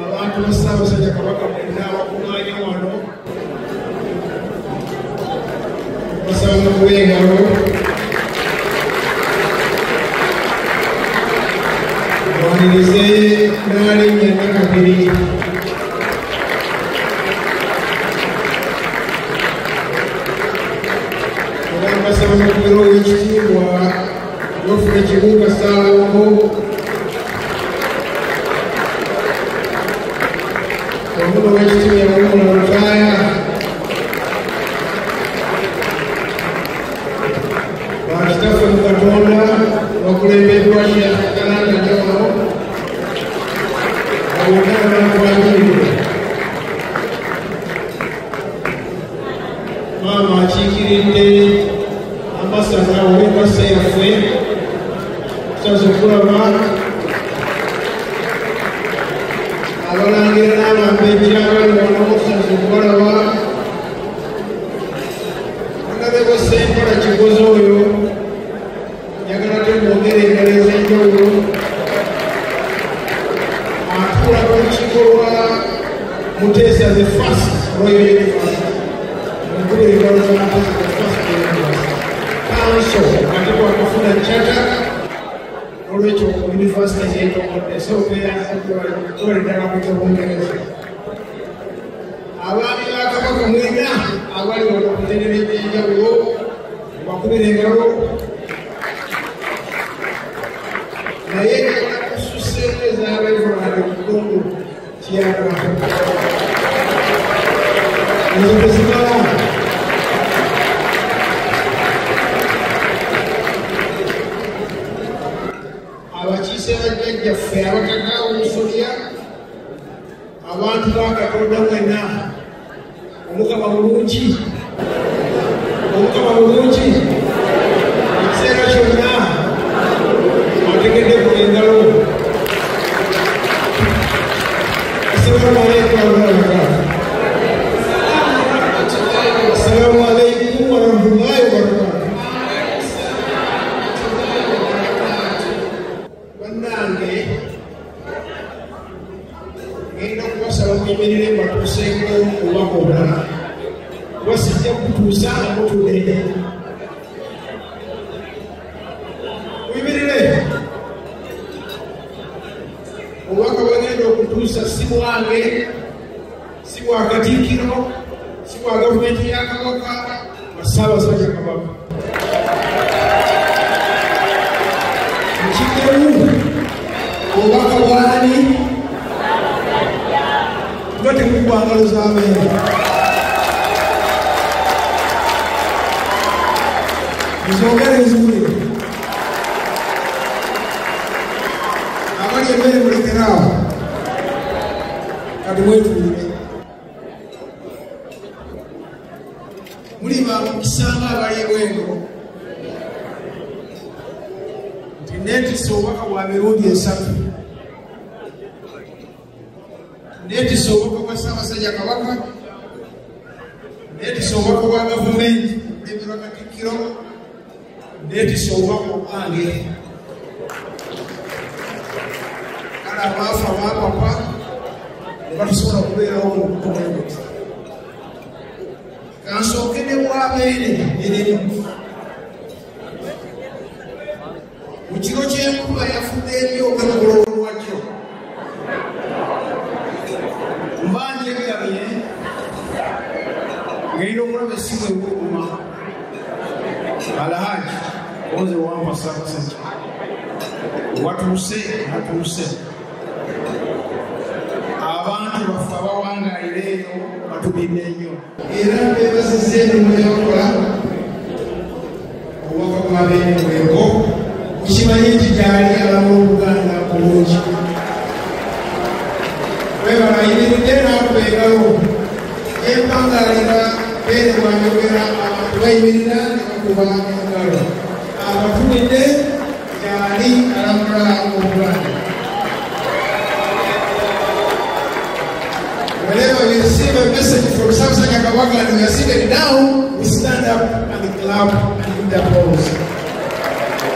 abantu basabasajja kabaka mwenna abakuŋŋaanye wano basaba mukuba engalo wanirize n'alinnya Nakabiri era basaba mukubira ow'ekitiibwa Godfrey Kibuuka Ssaalongo omuno w'ekitiibwa yamulimu Lutaaya bakitaffe mu Katonda bakulembeddwa Kalanda Jono abogana n'abanjulire maama akiikiridde ambasada ow'eggwasa yaffe tutaze okulaba abalangira n'abambejja abali wano tutaze okubalaba agabeko Ssenkola Kigozi oyo njagala temwogera engalo ez'enjawulo atuula ku lukiiko lwa Muteesa the first Royal University mukubira engalo za Muteesa the first Royal University council ate twakafuna chata olwekyo university zeetongodde so tubali ddala ku kyobungereza abaami ba Kabaka mwena abali wano ku mitendera egy'enjawulo bakubira engalo naye kususeemu ez'abaivulana mugongo kiyaga ezo tezimala abakiise bajjajjaffe abatakaawo musolya abantu ba Katonda mwenna omukama bulungi ekiseera kyonna ategedde ku engalo assalamu alaikum warahmatullahi wabarakatuh. Bannange ngenda kubasaba muyimirire mbatuuseeko obubaka obulala kuba sijja kutuusa nga mutudde muyimirire. Obubaka bwegenda okutuusa si bwange, si bwa Katikkiro, si bwa gavumenti ya Kabaka, bwa Ssaabasajja Kabaka. Ekigemu obubaka bwani nga tekukubwa ngalo z'abeera muzogere eziwulire abali emmere mulekeraawo kati mwetuulire muliba mukisanga abali ebwendo nti neetisa obubaka bwa mirundi esatu neetisa obubaka bwa Ssaabasajja Kabaka neetisa obubaka bwa gavumenti emirwa Katikkiro neetisa obubaka obwange kale abaafa baapapa ne batusobola okubeerawo mu bukomenti kansooke ne bwabeere eririmu mu kiro ky'enkuba yafudde ebyoka mu bulowo lwakyo mbanjegamye ngenda okulaba essimu ewuuma Alhaji oze wampa Ssaabasajja watuuse atuuse abantu baffe abawangaayira eyo batubinne nnyo era beebazizza emirimu gyabakola obubaka bwabeerebweko mukimanyi nti gyali alama Oluganda bulungi webala ayimiridde n'akuba engalo empangaalira beere bwanyogera abantu bayimirira ne bakuba engalo abatubidde gyali alamula Oluganda. Whenever we receive a message from Ssaabasajja Kabaka and we are seated down, we stand up and clap and give the applause.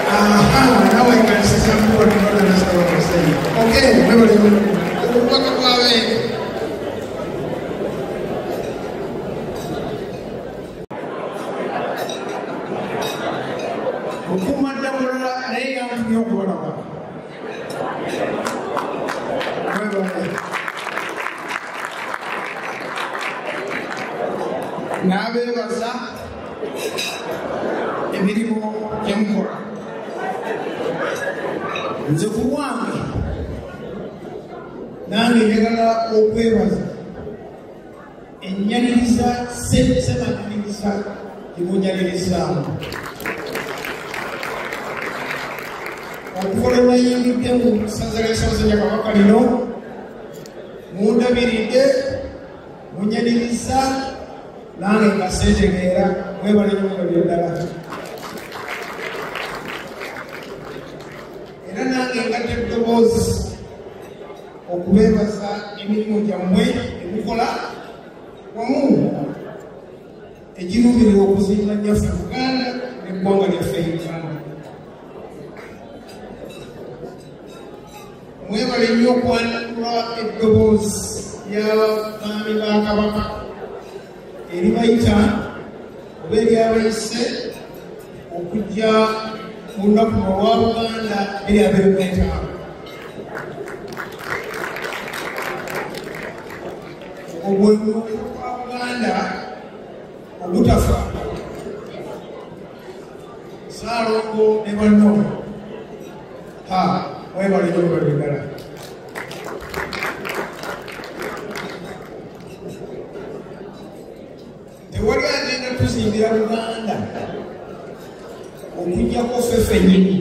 Now I can see some people do not understand what I'm saying. Okay, remember obubaka bw'abeene. Okukuumaddamula naye yantumye okubalaba. N'abeebaza emirimu gye mukola. Nze ku lwange nange njagala okwebaza ennyaniriza ssemanyaniriza gye munyanirizaamu. Okuva lwe nayingidde mu ssaza ly'Essaza Kabaka lino mundabiridde munyaniriza nange nga sseetegeera mwebale nnyo ddala. Era nange ngadde eddoboozi okubeebaza emirimu gyammwe emukola wamu egiruubirira okuzimba nnyaffe Buganda n'eggwanga lyaffe Uganda. Mwebale nnyo okwanukula eddoboozi ly'abaami ba Kabaka eribayita oba eryabayise okujja mu lunaku lwa Buganda ery'abeerumeetaano. Ogwo kwa Buganda obutafa Ssaalongo ne banno mwebale nnyo mwebale ddala. Tewali agenda tuzimbira Buganda okujjako ffe ffennyini.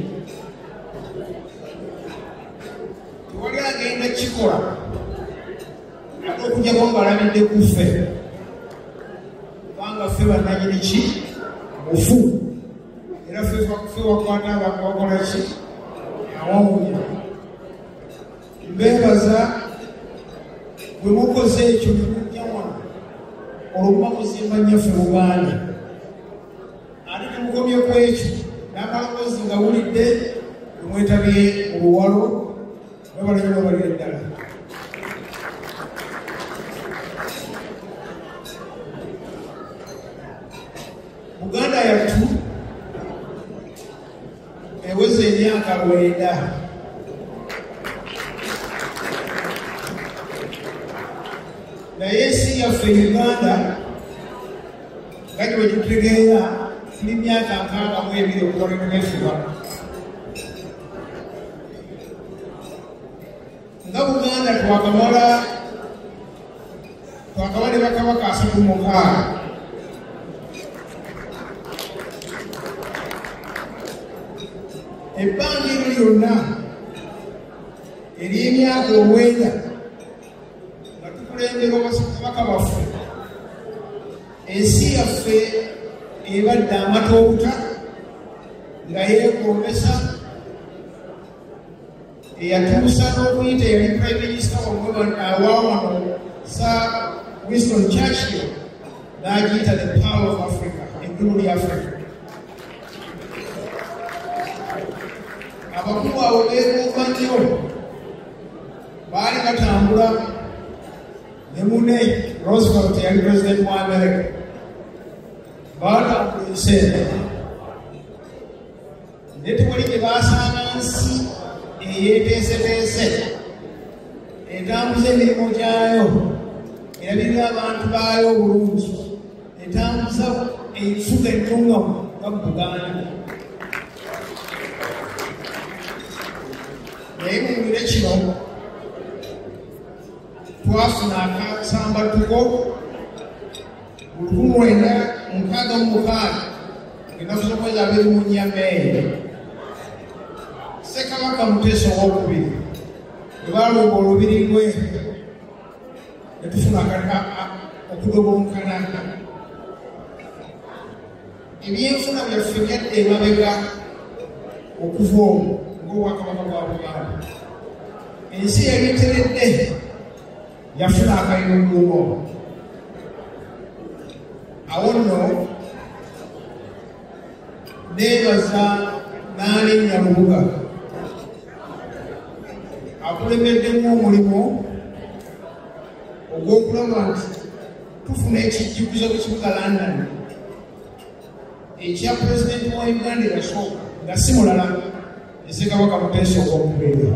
Tewali agenda kikola ate okujjako ng'alabidde ku ffe, kubanga ffe bannanyini ki mufu, era ffe wakwata abakola ki awawunya. Mbeebaza bwe mukoze ekyo ne mujja wano olwokuba muzimba nnyaffe Buganda, ate temukomye ku ekyo n'amaloboozi nga wulidde bwe mwetabye mu luwalo. Mwebale nnyo mwebale ddala. Buganda yattu eweze emyaka 90. Naye ensi yaffe Uganda nga gye bwe tutegeera tuli myaka 62 okuva lwe tuneefuga. Nga Buganda twakabala ne bakabaka 36. Ebbanga eryo lyonna ery'emyaka 9 nga tukulemberwa bakabaka baffe, ensi yaffe ebadde amatobuta nga yeegombesa. Eyatuusa n'okuyita eyali Prime Minister waawano Sir Winston Churchill n'agiyita the power of Africa, eggulu lya Africa. Abakulu abo beegomba nnyo, baali batambula ne munne Roosevelt yali president wa America, baatambula ensi eno naye tewali gye baasanga nsi eyeeteeseteese etambuza emirimu gyayo, erabirira abantu baayo obulungi, etambuza ebifuga entungamu nga Buganda. Naye muwulire kino, twafuna akasambattuko mu 1966 ennaku z'omwezi 24 Meeyi. Ssekabaka Muteesa II bwe baalonga olubiri lwe ne tufuna okudobonkana. Ebyenfuna byaffe byadda emabega okuva omwo ng'Obwakabaka bwa Buganda. Ensi yali eteredde yafuna akayunguumo. Awo nno neebaza Nnaalinnya Lubuga akulembeddemu omulimu ogw'okulaba nti tufuna ekijjukizo ku kibuga London ekya pulezidenti wa Uganda eyasooka nga si mulala Ssekabaka Muteesa II.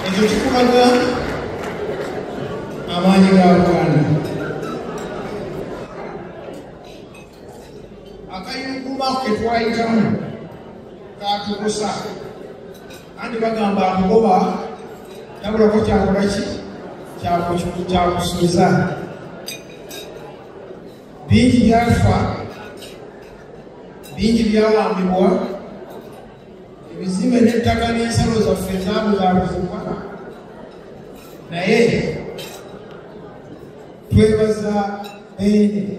Ekyo kikulaga amaanyi ga Buganda. Akayunguma ke twayitamu katukusa andi bagamba amugoba tabulako kyakola ki kyakusuuza bingi byafa bingi byawambibwa ebizimbe n'ettaka n'ensalo zaffe zaabuzabuzibwa naye twebaza Beene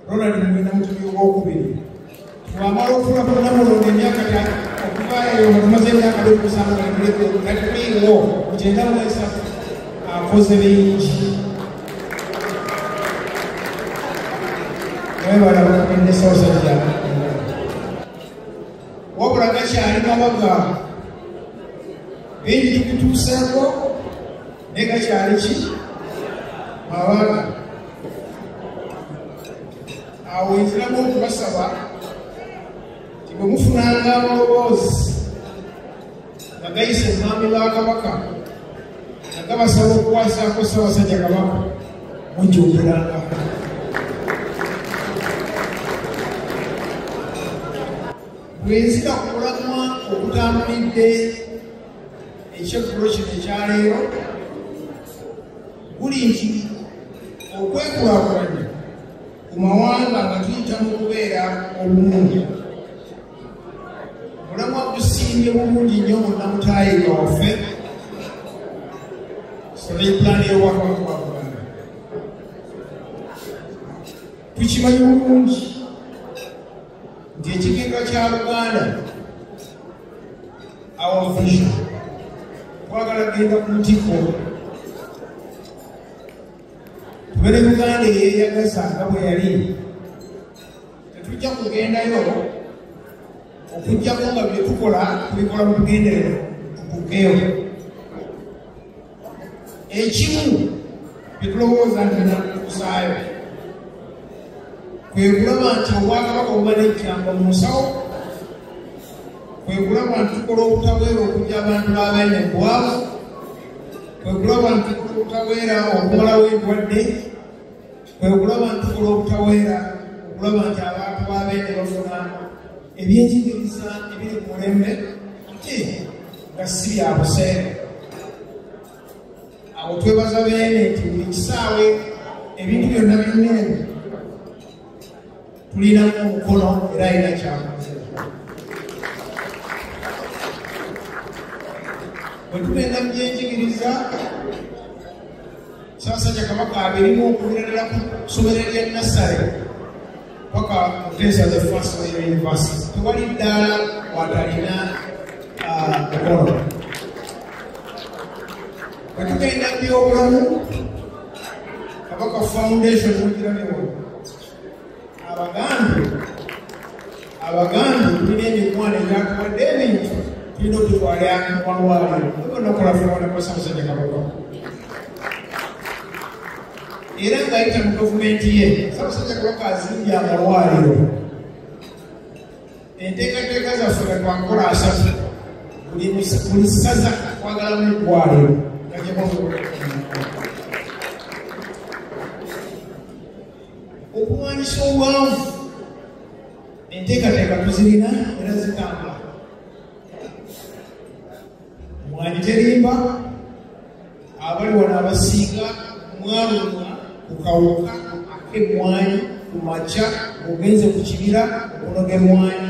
Ronald Mwenda Mutebi II twamala okufuna ku Namulondo emyaka okuva eyo tumaze emyaka 7 kati tuliwo 93 akoze bingi webala bakugendesa osajja wabula gakyali mabaga bingi tukituuseeko naye gakyali ki mabaga. Awo nziramu okubasaba nti bwe mufunanga amaloboozi nga gayise emmambi ba Kabaka nga gabasaba okukwasaako Ssaabasajja Kabaka mujjuukiranga. Bwe nzira ku mulamwa ogutambulidde ekyeggulo kino ekyaleero guli nti okwekulaakulanya ku mawanga nga tuyita mu kubeera obulungi. Mulamwa gusimbye bulungi nnyo munnamutaayiga waffe Sulaiman y'Obwakabaka bwa Buganda. Tukimanyi bulungi nti ekigega kya Buganda our vision twagala genda ku ntiko tubere Buganda eyeyagaza nga bwe yali. Tetujja kugendayo okujjako nga bye tukola tubikola mu tugenderero tukugeyo. Ekimu bye tulowooza nti nakusaayo kwe kulaba nti Obwakabaka bumala ejjamba mu nsawo, kwe kulaba nti tukola obutaweera okujja abantu b'abaine eggwaavu, kwe kulaba nti tukola obutaweera okumalawo endwadde, kwe kulaba nti tukola obutaweera okulaba nti abantu b'abaine bafuna ebyenjigiriza ebiri ku mulembe ate nga si bya buseere. Awo twebaza Beene nti buli kisaawe ebintu byonna binneebi tulinamu omukono era alina kyakoze. Bwe tugenda mu byenjigiriza Ssaabasajja Kabaka abirimu okuviira ddala ku ssomero erya Nassale paka Muteesa the First University tewali ddaala watalina mukono. Bwe tugenda mu byobulamu Kabaka Foundation mugiranewo Abaganda tulina emikwano egyatuwadde ebintu tulina okutwala malwaliro onakola fulabona kwa Ssaabasajja Kabaka era ng'ayita mu gavumenti ye. Ssaabasajja Kabaka azimbye amalwaliro. Enteekateeka zaffe nga twakola 3 buli ssaza twagalamu eddwaliro okulwanyisa obwanvu. Enteekateeka tuzirina era zitambula. Mwanyi terimba abali wano abasinga mwalumwa ku kawuka ak'emmwanyi ku makya ogenze ku kibira okunoga emmwanyi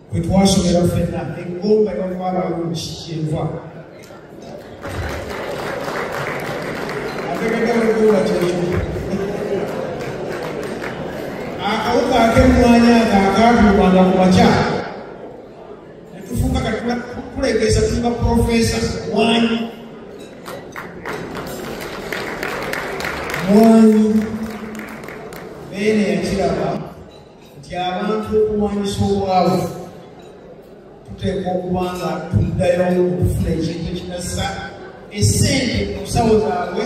kwe twasomera ffenna eggomba ebava abalungi kyenva. Ategeddemu eggomba kyekyo akawuka ak'emmwanyi ako akaatuumanga ku makya ne tufuuka kati tulegeesa tuliba Profesa Mwanyi. Beene yakiraba nti abantu okulwanyisa obwavu tuteekwa okuba nga tuddayo okufuna ekintu ekinassa essente mu nsawo zaabwe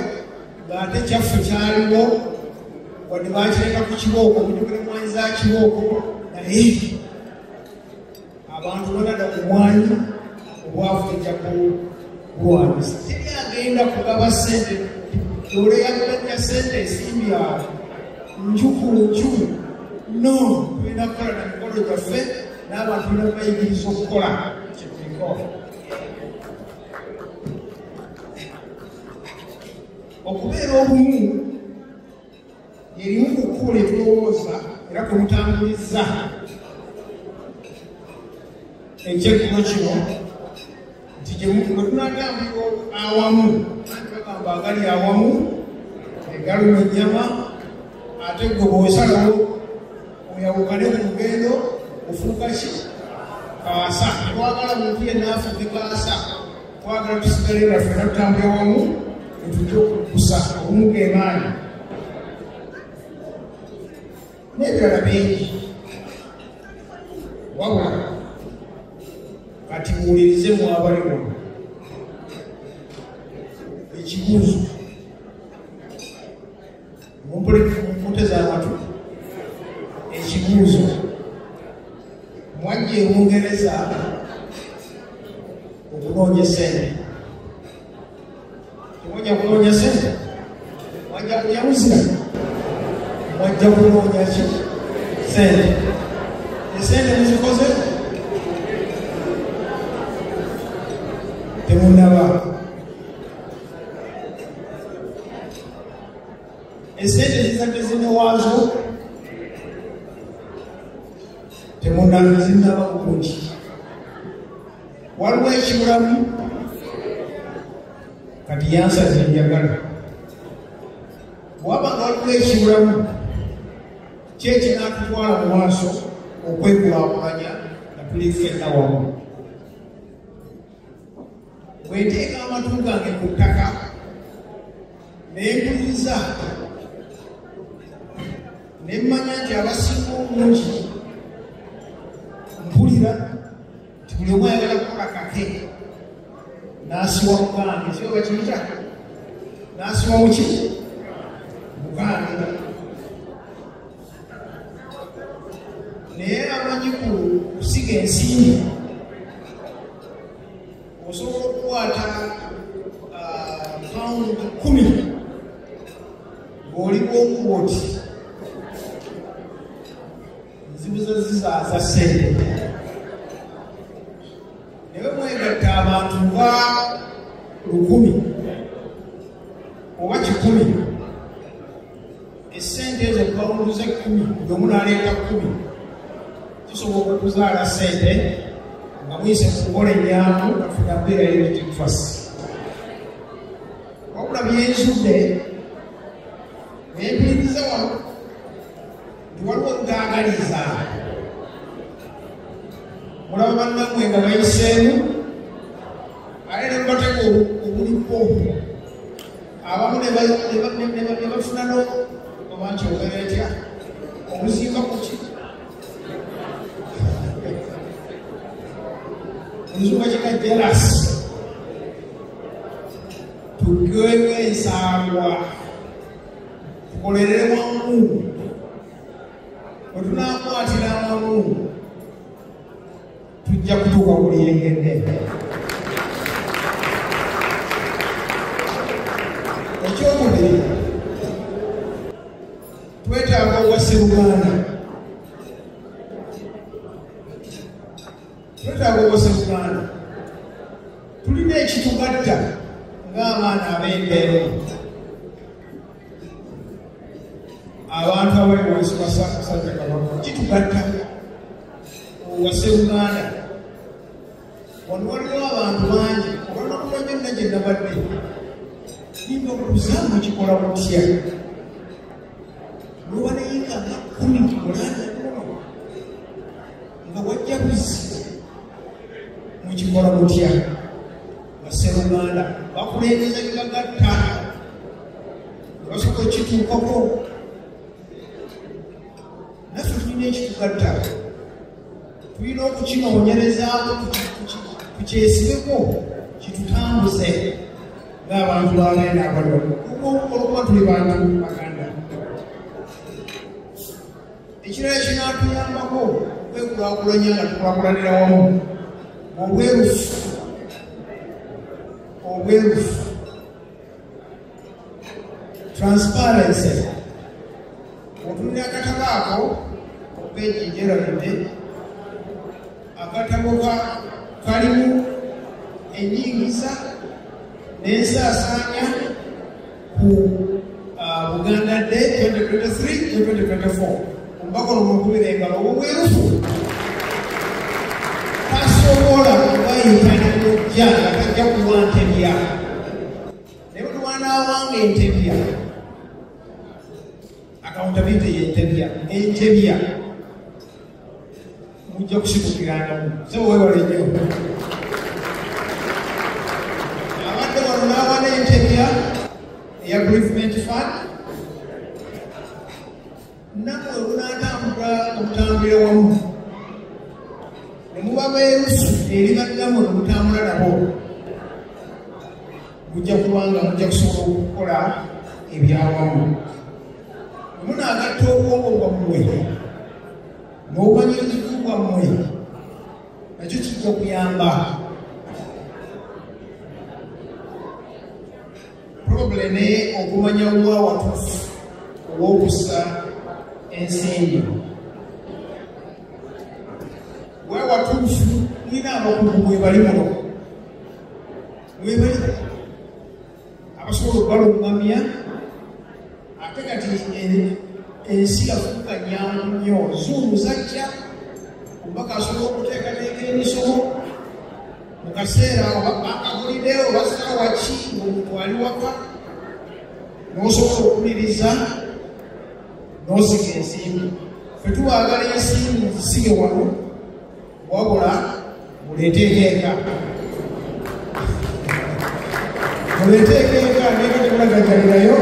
ng'ate kyaffe kyaliwo wadde baakireka ku kibooko mujjukire mwanyi za kibooko naye abantu banada ku mwanyi obwavu tejja kulwanyisa teri agenda kugaba ssente dole yagulanya ssente ensimbi awo nju ku nju no tulina kukola na mikono gyaffe n'abantu tulina kubayigiriza okukola kyetuliko okubeera obumu erimu kukuula etulowooza era kumutambuliza ekyekiro kino nti gyetunatambulira awamu bagamba agali awamu egaluma ennyama ate gwe bw'osalawo oyawukane ku lugendo ofuuka ki kaasa twagala muntu yenna afuuke kaasa twagala tusigale nga ffena tutambulira wamu etujja okukusa obumu g'emaanyi n'ebirala bingi wabula kati muwulirize mwabali wano ekibuuzo mumputeza amatu ekibuuzo mwajja emungereza okunoonya sente temwajja kunoonya sente mwajja kunyamuzira mwajja kunoonya ki sente esente muzikoze temunaba esente zizadde zinewaazo temunazinaba bulungi waliwo ekibulamu kati yansaze njagala bwaba nga waliwo ekibulamu kyekinatutwala mu maaso okwekulaakulanya nga tuli ffenna wamu bwenteeka amatu gange ku ttaka nempuliriza nemmanya nti abasinga omungi mpulira nti buli omu ayagala kukola kake n'asiwa mugange kyo bakiyita n'asiwa muki mugange naye amanyi ku kusiga ensimbi osobola okukwata paundi 10 ng'oli bw'okuba oti zibuza zizaaza ssente naye mwegatta abantu nga 10 oba 100 essente ezo paundi ze 10 gyomunaleeta 10 kisobola okuzaala ssente nga muyise kukola enyaamu nafuna mbeera y'ebitikfasi wabula byenzudde nempitiriza wano nti waliwo gaagaliza mulaba bannammwe nga bayiseemu ate ne mubateeka obulipo abamu ne bafuna oba nti ogera etya obuzimba kuki Nzunga chika jealous. Tukiwewe ensangwa. Tukolerere wamu. Otunakwatira wamu. Tujja kutuuka ku liyengedde. Ekyokubiri twetaaga Owaseruganda. Twetaaga Owaseruganda. Tulina ekitugatta ng'abaana ab'embeera. Abantu abali wansi basajja Kabaka kitugatta Owaseruganda. Wano waliwo abantu bangi olwanakuba byonna gye nabadde nimba okuzaamu kikola butya lwoba neyinga nga 10 mulanda nga wajja buzi mukikola mutya Basseruganda bakulembeza bibagatta basobola okituukako naffe tulina ekitugatta tulina okukinoonyerezaako tukyesibeko kitutambuze n'abantu b'abaana abalala okuba tuli bantu baganda. Ekirala kinaatuyambako okwekulaakulanya nga tukulaakulanira wamu obwerufu transparency. Otunira akatabo ako peegi njerabidde, akatabo kalimu enyingiza n'ensaasaanya ku Buganda Day 2023-2024. Omubaka olwo mukubira engalo obwerufu tasobola kubayita n'ojja nga tajja kuwa ntebya. Naye bwe tubanaawanga entebya, accountability y'entebya, entebya mujja kusikukiranamu. So weewale nnyo. Abadde wano n'awana entebya eya bereavement fund, nammwe bunaatambula omutambulira wamu ne muba beerufu eri baddamu ne mutambula nabo, mujja kubanga mujja kusobola okukola ebyawamu. Munaagatta obwongo bwammwe n'obumanyirivu bwammwe, nakyo kijja kuyamba. Probably ne okumanya wa watuufu ow'okussa ensimbi. Wa watuufu nina abakugu mwebali muno, mwebali abasobola okubalungamya. Ate kati ensi yafuuka nnyangu nnyo, Zoom zajja, omubaka asobola okuteeka n'emisomo mu kaseera akabulidde oba ssaawa ki ng'omuntu ali waka, n'osobola okuwuliriza n'osiga ensimbi. Ffe tubaagala ensimbi zisige wano, wabula muleeteeko eka. Muleeteeko eka naye kati mulagajjalirayo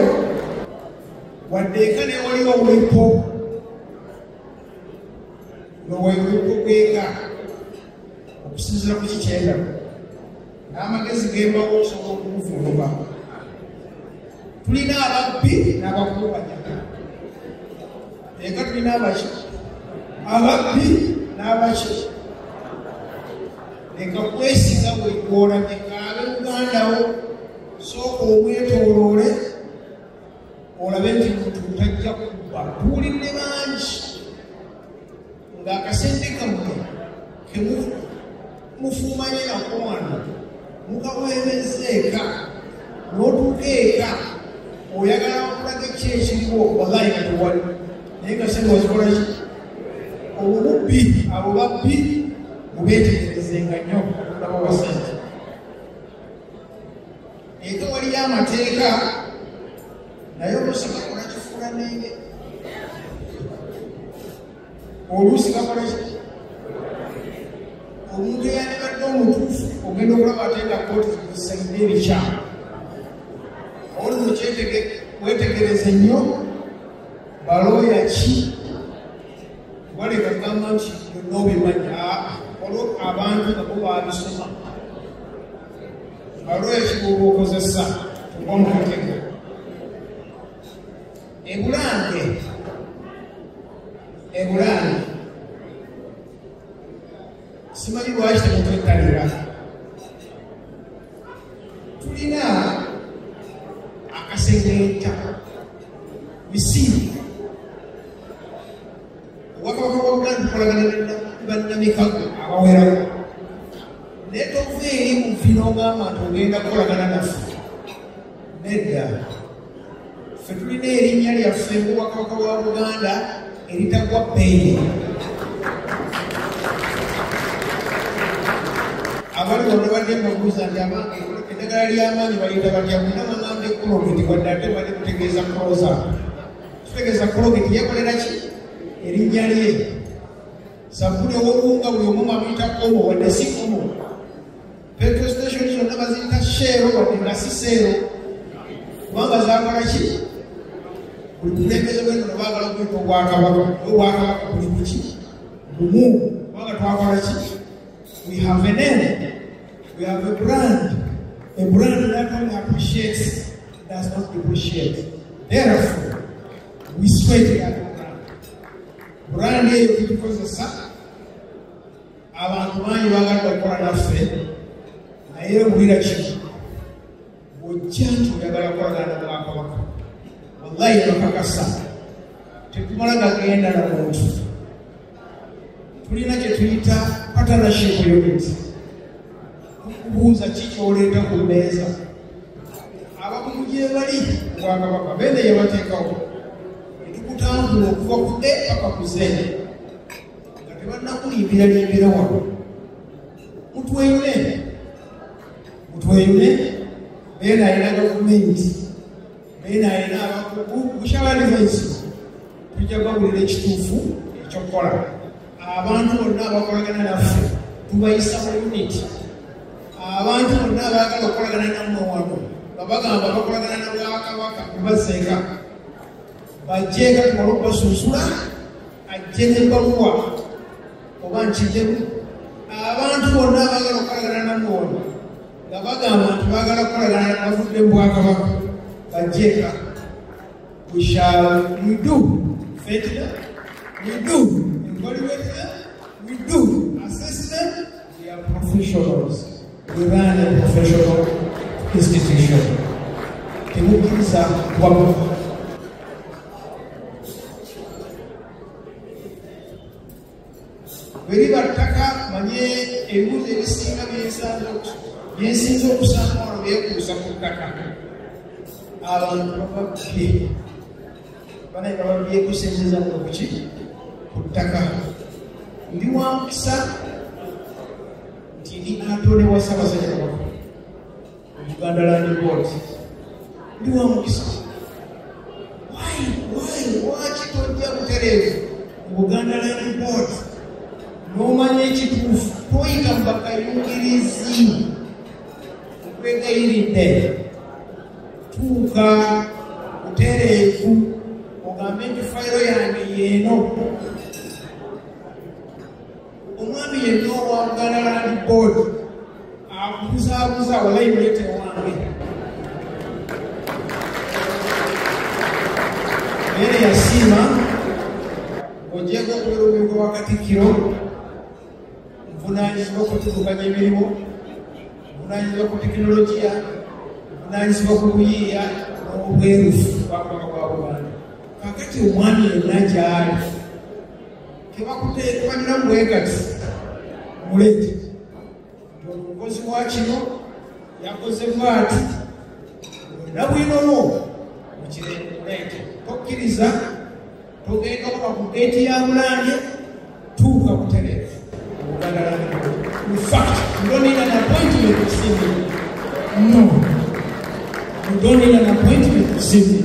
wadde eka ne waliwo obulipo n'obwebulipo bw'eka okusinziira ku kikyenda n'amagezi gembawo osobola okubuvuluba. Tulina ababbi n'abakubanya. Eka tulina abaki? Ababbi n'abaki? Leka kwesiga bwegoolamye kaabe mugandawo, sooka omwetooloole olabe nti muntu tajja kubba. Tuwulidde bangi ng'akasente kammwe kemufuumanye nako wano mukaweerezza eka, n'otuuka eka oyagala okulaga ki ekiriwo, wallahi nga tewali. Naye kasente ozikola ki? Obubbi, abo babbi mubeetegerezenga nnyo okulaba wa sente. Eka waliyo amateeka naye oluusi gakola kifuula nenge. Oluusi gakola ki? Omuntu eyandibadde omutuufu ogenda okulaba ate nga kooti zisaidde ebikyamu. Oli weetegereze nnyo balooya ki baleka kugamba nti byonna obimanya. Olwo abantu nga bo baabisoma, balooya ki bw'oba okozesa omuteeka. Ebulange simanyi lwaki temutwettalira. Tulina akasengeeta bisiibi. Obwakabaka bwa Buganda tukolagana ne bannamikago abawerako, naye tova eri mu vino ogamba nti ogenda kukolagana naffe. Nedda, ffe tulina erinnya lyaffe ng'obwakabaka bwa Buganda eritagwa bbeeyi. Abali wano badde babuuza nti eddagala ly'amaanyi baliyita batya, mulina bangamba ekologeti wadde ate badde kutegeeza kuloza. Tutegeeza kologeti yekolera ki? Erinnya lye. Sabuni ow'obuwunga buli omu amuyita Omo wadde si Omo. Petrol station zonna baziyita Shell wadde nga si Shell. Kubanga zakola ki? Buli kulembeze bweno ne baagala okuyita obwakabaka. Obwakabaka buli buki? Bumu. Kubanga twakola ki? We have a name, we have a brand, A brand that only appreciates does not depreciate. Therefore, we sweat that brand. Brand here you can cause a sack. Abantu bangi bagala okukola naffe naye bulira ki ojja nti oyagala kukolagana n'Obwakabaka wallahi bakakasa tetumala gagenda na muntu tulina kye tuyita partnership unit okubuuza ki kyoleeta ku mmeeza abakugu gye bali Obwakabaka bene ye bateekawo netukutambula okuva ku A paka ku Z tebannakulimbira limbira wano mutweyune beena alina gavumenti beena alina abakugu bushawalivensi tujja babulira ekituufu ekyokukola abantu bonna abakolagana naffe tubayisa mu uniti abantu bonna abaagala okukolagana nammwe wano nga bagamba bakolagana n'Obwakabaka kubazeeka bajjeeka tumala okubasunsula ajje n'ebbaluwa oba nkijemu abantu bonna abaagala okukolagana nammwe wano nga bagamba nti baagala kukolagana navudde mu Bwakabaka bajjeeka we do vetting, we do evaluation, we do assessment. We are professionals. We run a professional institution. Temukkiriza wamu. Bwe battaka manye ebibuuzo ebisinga byensinza okusanga wano byekuusa ku ttaka abantu bababye banaye baba byekusenziza mu kuki ku ttaka ndi wa mukisa nti ndi atonebwa Ssaabasajja Kabaka Buganda Land Board ndi wa mukisa waki tojja butereevu mu Buganda Land Board n'omanya ekituufu toyita mu bakayungirizi okwegayiridde tuuka butereevu ogambe nti fayiro yange yeeno omwami yenna owa Buganda Land Board akubuzaabuza walayi muleete wange mere yasiima ogyeko okubeera obwego bwa Katikkiro nvunaanyizibwa okutulukanya emirimu nvunaanyizibwa ku tekinologiya nvunaanyizibwa ku buyiiya n'obwerufu Bwakabaka bwa Buganda kakati omwami yenna gyali tebakuteekwanira mubwekati muleete omukozi wa kino yakoze bwati wonna bwinono mukireete tokkiriza togenda okuba ku geeti ya Bulange tuuka butereevu Buganda Land Board. In fact, you don't need an appointment to see me. No. You don't need an appointment to see me.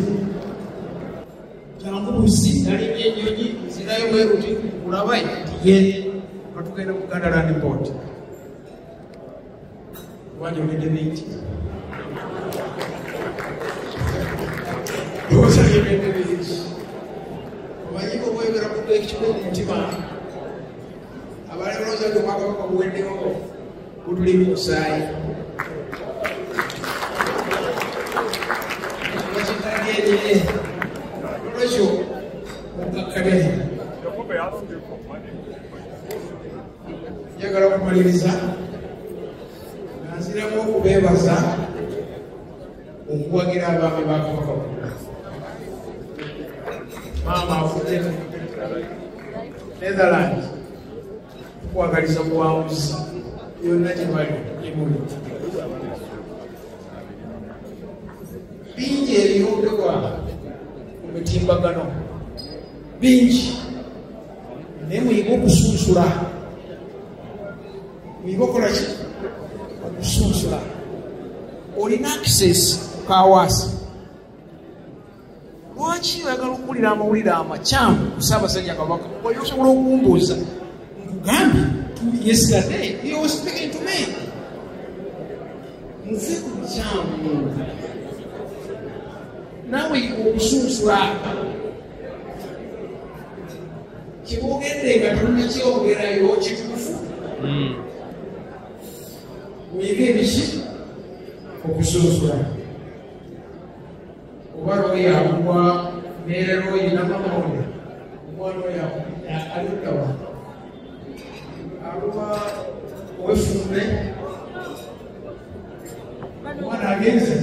Jangu busi nali ennyonyi nzirayo bweruti kulabayi nti ye katugenda Buganda Land Board. Wanyogedde bingi. Yogedde bingi. Omanyi bw'oyogera ku ekikigo mu mutima abalowooza nti Obwakabaka buweddewo butuli mu musaayi. Bakitandyenye olwekyo mukakkale njagala okumaliriza nga nziramu okubeebaza okuwagira abaami ba Kabaka maama afudde Netherland tukwagaliza buwanguzi yonna gye bali emuli bingi ebiyombebwa mu mitimbagano bingi naye muyiga okusunsula muyiga okukolaki okusunsula olina access ku Kawaasa lwaki oyagala okuwulira amawulire amakyamu ku Ssaabasajja Kabaka oyo osobola okumbuuza nkugambye yesterday he was speaking to me nze ku bukyamu naawe okusunsula kyebogedde nga tonakyogerayo kituufu muyiga ebiki ku okusunsula oba lwoyabugwa neera lwoyina mamonde omwana oyo aluddawa aluba owefumbe omwana agenze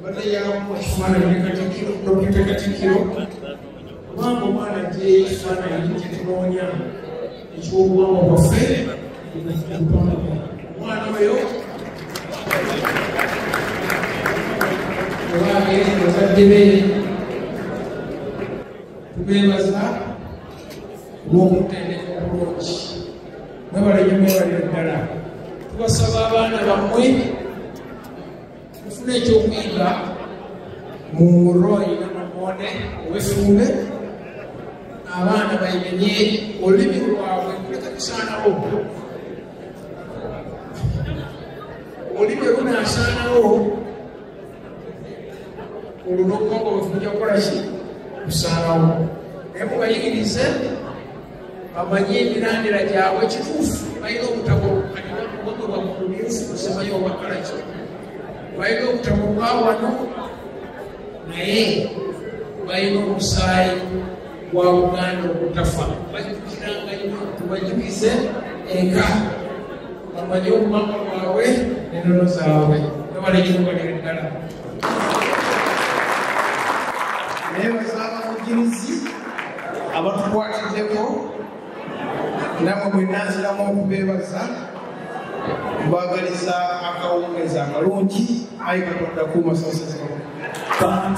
bada yamu ekifaananyi Katikkiro Dokita Katikkiro kubanga omwana gye ekifaananyi kyetunoonya ekyobuwangwa bwaffe omwana oyo obaagere bazadde be tubeebaza olw'omutendeka obulungi mwebalanye mwebalire ddala tubasaba abaana bammwe mufune ekyokuyiga mu Roy Namamonde ow'Effumbe abaana bayimenye olulimi lwabwe kuleka kusaanawo olulimi lunaasaanawo olunokkongo bwefujja kukolaki kusaanawo naye mubayigirize bamanye emirandira gyabwe kituufu balina obutabo bwamulumyufu kusemayo obakalaki balina obutabo bwa wano naye balina omusaayi gwa Buganda okutafa bajukiranga nnyo tubajukize eka bamanye obumanga bwabwe n'ennono zaabwe nebalekinobalire ddala nebaza abamugirizi abatukwatiddeko namwe mwenaziramu okubeebaza mbagaliza akawungeza akalungi ayi Katonda kuuma sasazao Don't